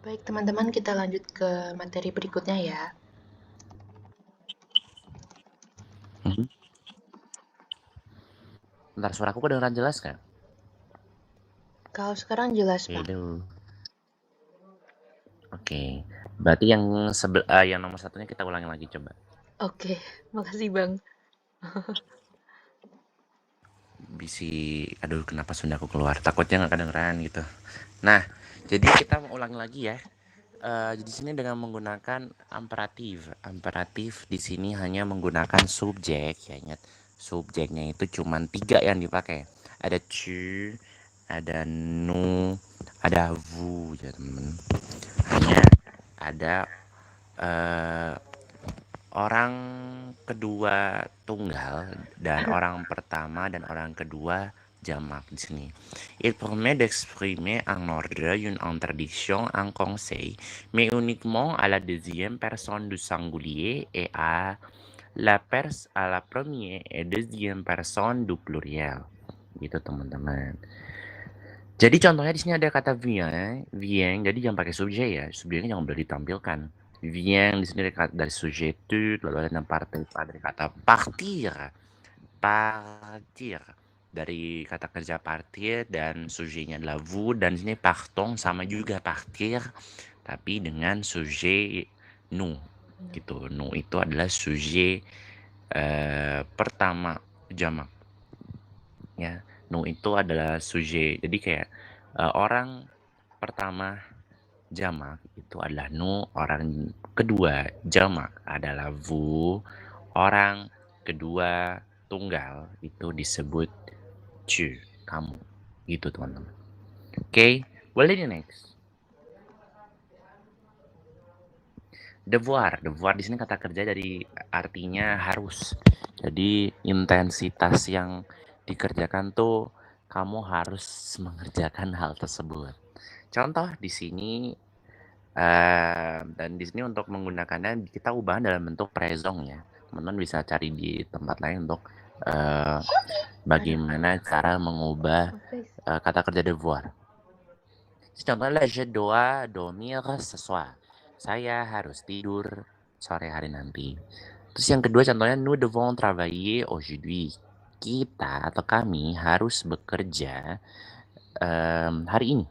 Baik, teman-teman, kita lanjut ke materi berikutnya ya. Mhm. Bentar, suaraku kedengeran jelas nggak? Kalau sekarang jelas, Pak. Hello. Oke, berarti yang nomor satunya kita ulangi lagi coba. Oke, makasih, Bang. Aduh, kenapa Sundaku keluar? Takutnya nggak kedengeran gitu. Nah, jadi kita mau ulangi lagi ya. Di sini dengan menggunakan imperatif. Imperatif di sini hanya menggunakan subjek. Ya, ingat subjeknya itu cuma 3 yang dipakai. Ada tu, ada nu, ada vous ya teman. Hanya ada eh, orang kedua tunggal dan orang pertama dan orang kedua jamak di sini. Il permet d'exprimer en ordre une interdiction, un conseil, mais uniquement à la deuxième personne du singulier et à la première et deuxième personne du pluriel. Gitu teman-teman. Jadi contohnya di sini ada kata vient, jadi jangan pakai subjek ya, subjeknya jangan boleh ditampilkan. Vient di sini dari sujet tu, lalu ada participa dari kata partir, partir dari kata kerja partir dan subjeknya adalah vous dan di sini partons sama juga partir tapi dengan sujet nous gitu. Nous itu adalah sujet pertama jamak ya. Nous itu adalah sujet. Jadi kayak orang pertama jamak itu adalah nous, orang kedua jamak adalah vous, orang kedua tunggal itu disebut tu, kamu. Gitu teman-teman. Oke, boleh di next. Devoir, devoir di sini kata kerja dari artinya harus. Jadi intensitas yang dikerjakan tuh kamu harus mengerjakan hal tersebut. Contoh di sini dan di sini untuk menggunakannya kita ubah dalam bentuk présent ya. Teman-teman bisa cari di tempat lain untuk bagaimana cara mengubah kata kerja devoir. Contohnya je dois dormir ce soir. Saya harus tidur sore hari nanti. Terus yang kedua contohnya nous devons travailler aujourd'hui. Kita atau kami harus bekerja hari ini.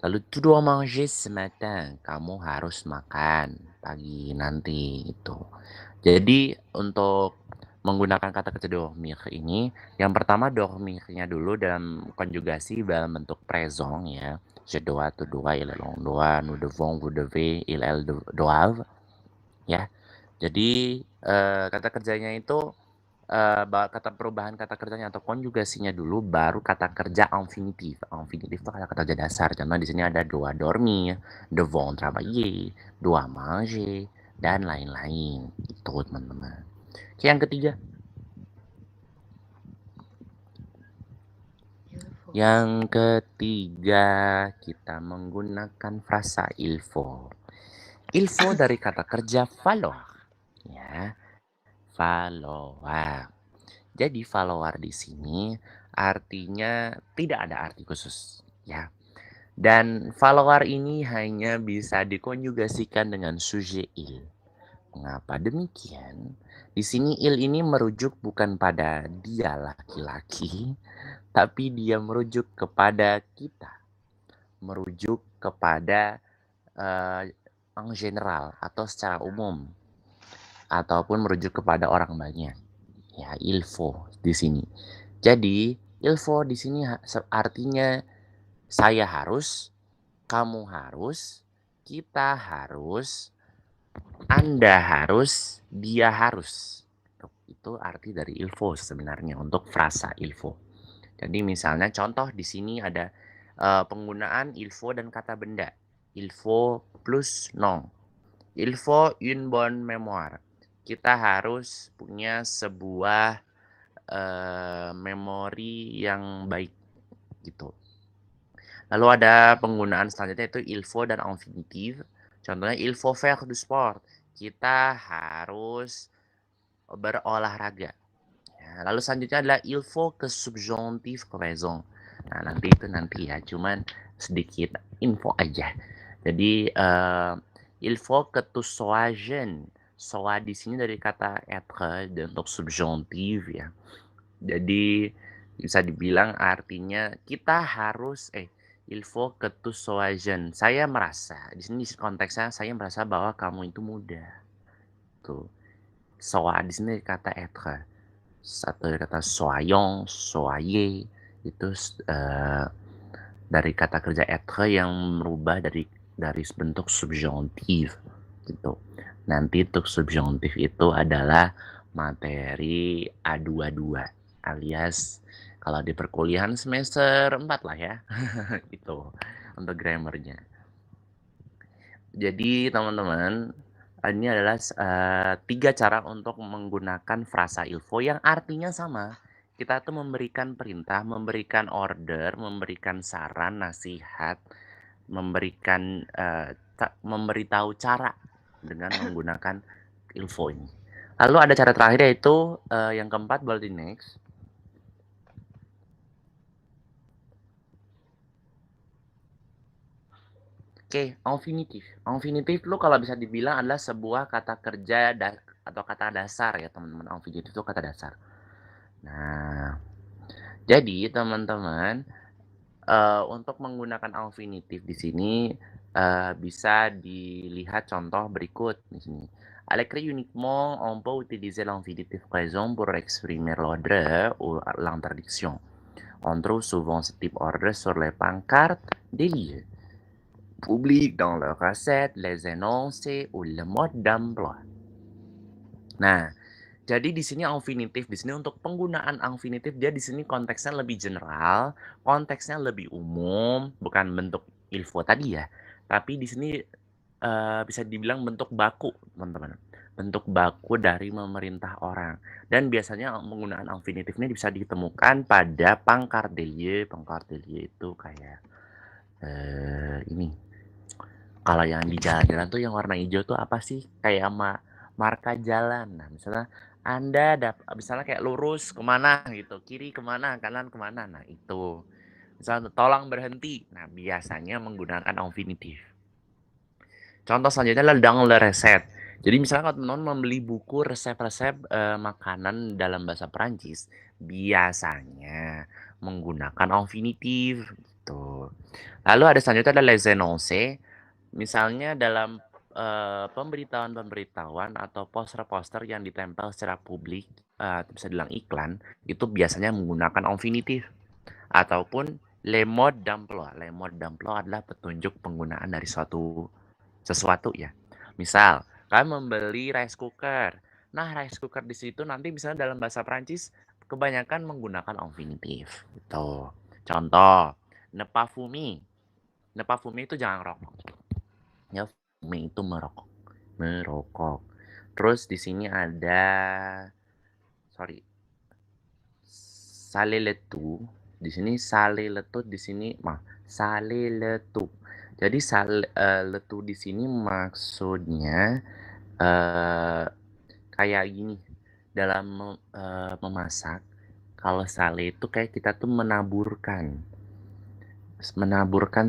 Lalu tu dois manger ce matin. Kamu harus makan pagi nanti itu. Jadi untuk menggunakan kata kerja dormir ini, yang pertama dormirnya dulu dalam konjugasi dalam bentuk présent ya. Je dois, tu dois, il on doit, nous devons, vous devez, il elle doivent ya. Jadi kata kerjanya itu kata perubahan kata kerjanya atau konjugasinya dulu baru kata kerja infinitif. Infinitif itu kata kerja dasar. Contoh di sini ada doit dormir, devons travailler, doit manger dan lain-lain. Itu teman-teman. Oke, yang ketiga. Yang ketiga, kita menggunakan frasa il faut. Il faut dari kata kerja falloir. Ya, follower. Jadi follower di sini artinya tidak ada arti khusus, ya. Dan follower ini hanya bisa dikonjugasikan dengan sujet il. Mengapa demikian? Di sini il ini merujuk bukan pada dia laki-laki, tapi dia merujuk kepada kita. Merujuk kepada en general atau secara umum. Ataupun merujuk kepada orang banyak. Ya, il faut di sini. Jadi, il faut di sini artinya saya harus, kamu harus, kita harus, Anda harus, dia harus. Itu arti dari il faut sebenarnya untuk frasa il faut. Jadi misalnya contoh di sini ada penggunaan il faut dan kata benda. Il faut plus nom. Il faut une bonne mémoire. Kita harus punya sebuah memori yang baik gitu. Lalu ada penggunaan selanjutnya itu il faut dan infinitif. Contohnya il faut faire du sport. Kita harus berolahraga. Ya, lalu selanjutnya adalah il faut ke subjonctif présent. Nah, nanti ya, cuman sedikit info aja. Jadi, il faut que tu sois jeune. Sois di sini dari kata être dan untuk subjonctif ya. Jadi bisa dibilang artinya kita harus il faut que tu sois jeune. Saya merasa, di sini konteksnya saya merasa bahwa kamu itu muda, tuh. Sois di sini kata être. Satu dari kata soyons, soyez, itu dari kata kerja être yang merubah dari bentuk subjonctif, gitu. Nanti untuk subjonctif itu adalah materi A22, alias kalau di perkuliahan semester 4 lah ya, gitu, untuk grammar-nya. Jadi teman-teman, ini adalah 3 cara untuk menggunakan frasa il faut yang artinya sama. Kita tuh memberikan perintah, memberikan order, memberikan saran, nasihat, memberikan, memberitahu cara dengan menggunakan il faut ini. Lalu ada cara terakhir yaitu, yang keempat, boleh di-next. Oke, infinitif. Infinitif lu kalau bisa dibilang adalah sebuah kata kerja atau kata dasar ya teman-teman. Infinitif itu kata dasar. Nah, jadi teman-teman, untuk menggunakan infinitif di sini, bisa dilihat contoh berikut di sini. À l'écrit uniquement, on peut utiliser l'infinitif présent pour exprimer l'ordre ou l'interdiction. On trouve souvent ce type ordre sur les pancartes des lieux publics, dans les recettes, les énoncés, ou le mode d'emploi. Nah, jadi di sini infinitif, di sini untuk penggunaan infinitif dia di sini konteksnya lebih general, konteksnya lebih umum, bukan bentuk il faut tadi ya. Tapi di sini bisa dibilang bentuk baku, teman-teman. Bentuk baku dari memerintah orang. Dan biasanya penggunaan infinitif ini bisa ditemukan pada pangkardelier. Pangkardelier itu kayak ini. Kalau yang di jalan-jalan tuh yang warna hijau tuh apa sih? Kayak marka jalan. Nah, misalnya Anda misalnya kayak lurus kemana gitu, kiri kemana, kanan kemana. Nah, itu. Misalnya tolong berhenti. Nah, biasanya menggunakan infinitif. Contoh selanjutnya adalah dans le recette. Jadi misalnya kalau teman-teman membeli buku resep-resep makanan dalam bahasa Perancis, biasanya menggunakan infinitif gitu. Lalu ada selanjutnya adalah les énoncés. Misalnya dalam, pemberitahuan-pemberitahuan atau poster-poster yang ditempel secara publik, bisa dibilang iklan, itu biasanya menggunakan infinitif ataupun le mode d'emploi. Le mode d'emploi adalah petunjuk penggunaan dari sesuatu ya. Misal, kalian membeli rice cooker. Nah, rice cooker di situ nanti misalnya dalam bahasa Perancis kebanyakan menggunakan infinitif, gitu. Contoh, ne pas fumer. Ne pas fumer itu jangan rokok. Ya, fumer itu merokok. Merokok. Terus di sini ada sale le tout. Di sini sale le tout di sini sale le tout. Jadi le tout di sini maksudnya kayak gini, dalam memasak, kalau sale itu kayak kita tuh menaburkan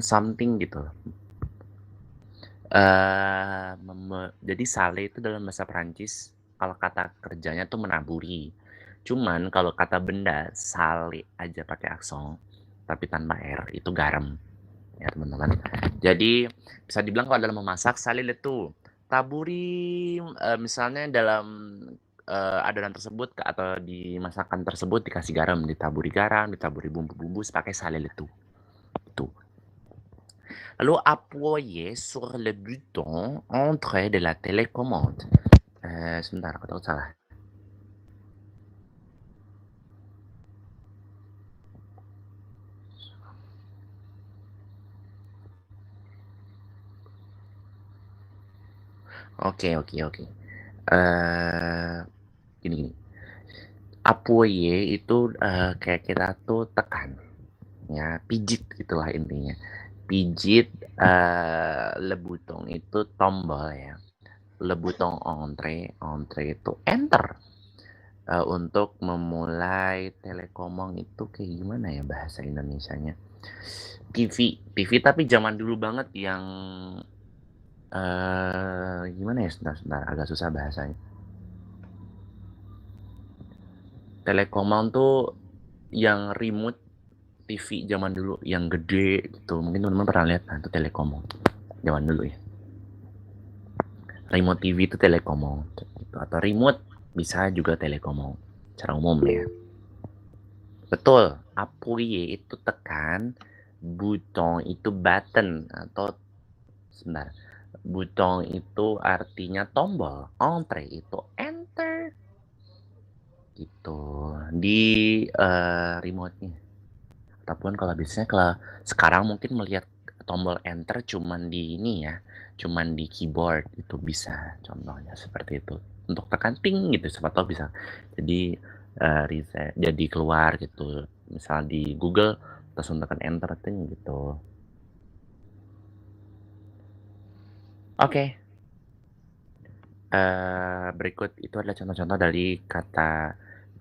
something gitu. Jadi sale itu dalam bahasa Perancis, kalau kata kerjanya tuh menaburi. Cuman kalau kata benda, sale aja pakai aksen, tapi tanpa R, itu garam, ya teman-teman. Jadi bisa dibilang kalau dalam memasak, sale le tout. Taburi, misalnya dalam, adonan tersebut atau di masakan tersebut dikasih garam, ditaburi bumbu-bumbu pakai sale le tout, itu. Lalu appuyer sur le bouton entrée de la télécommande. Sebentar, aku takut salah. Oke. Gini. Appuyer itu kayak kita tuh tekan, ya pijit gitulah intinya. Pijit le bouton itu tombol ya. Le bouton entrée itu enter. untuk memulai telekomong itu kayak gimana ya bahasa Indonesianya? TV tapi zaman dulu banget yang, gimana ya, sebentar agak susah bahasanya. Telekomong tuh yang remote TV zaman dulu yang gede gitu, mungkin teman-teman pernah lihat, nah itu telekomong, zaman dulu ya. Remote TV itu telekomong gitu, atau remote bisa juga telekomong, secara umum ya. Betul, appuyer itu tekan, button itu button atau sebentar, button itu artinya tombol, entrée itu enter, gitu, di, remote-nya. Ataupun kalau biasanya kalau sekarang mungkin melihat tombol enter cuman di ini ya, cuman di keyboard itu bisa, contohnya seperti itu. Untuk tekan ting gitu, siapa tahu bisa jadi, reset jadi keluar gitu. Misal di Google, langsung tekan enter ting gitu. Oke, berikut itu adalah contoh-contoh dari kata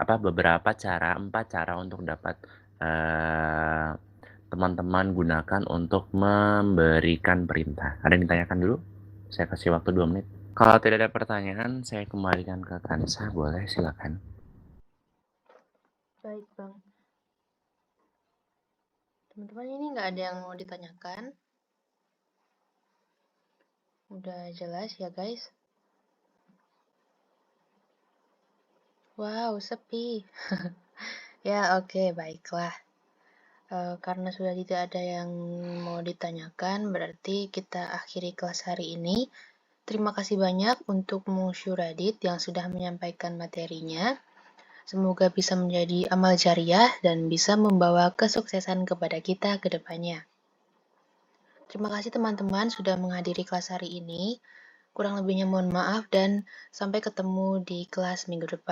apa, beberapa cara, 4 cara untuk dapat, eee, teman-teman gunakan untuk memberikan perintah. Ada yang ditanyakan dulu? Saya kasih waktu 2 menit. Kalau tidak ada pertanyaan, saya kembalikan ke Kansa, boleh silakan. Baik, Bang. Teman-teman ini nggak ada yang mau ditanyakan? Udah jelas ya, guys? Wow, sepi. Ya, oke, baiklah. Karena sudah tidak ada yang mau ditanyakan, berarti kita akhiri kelas hari ini. Terima kasih banyak untuk Musyu Radit yang sudah menyampaikan materinya. Semoga bisa menjadi amal jariah dan bisa membawa kesuksesan kepada kita ke depannya. Terima kasih teman-teman sudah menghadiri kelas hari ini. Kurang lebihnya mohon maaf dan sampai ketemu di kelas minggu depan.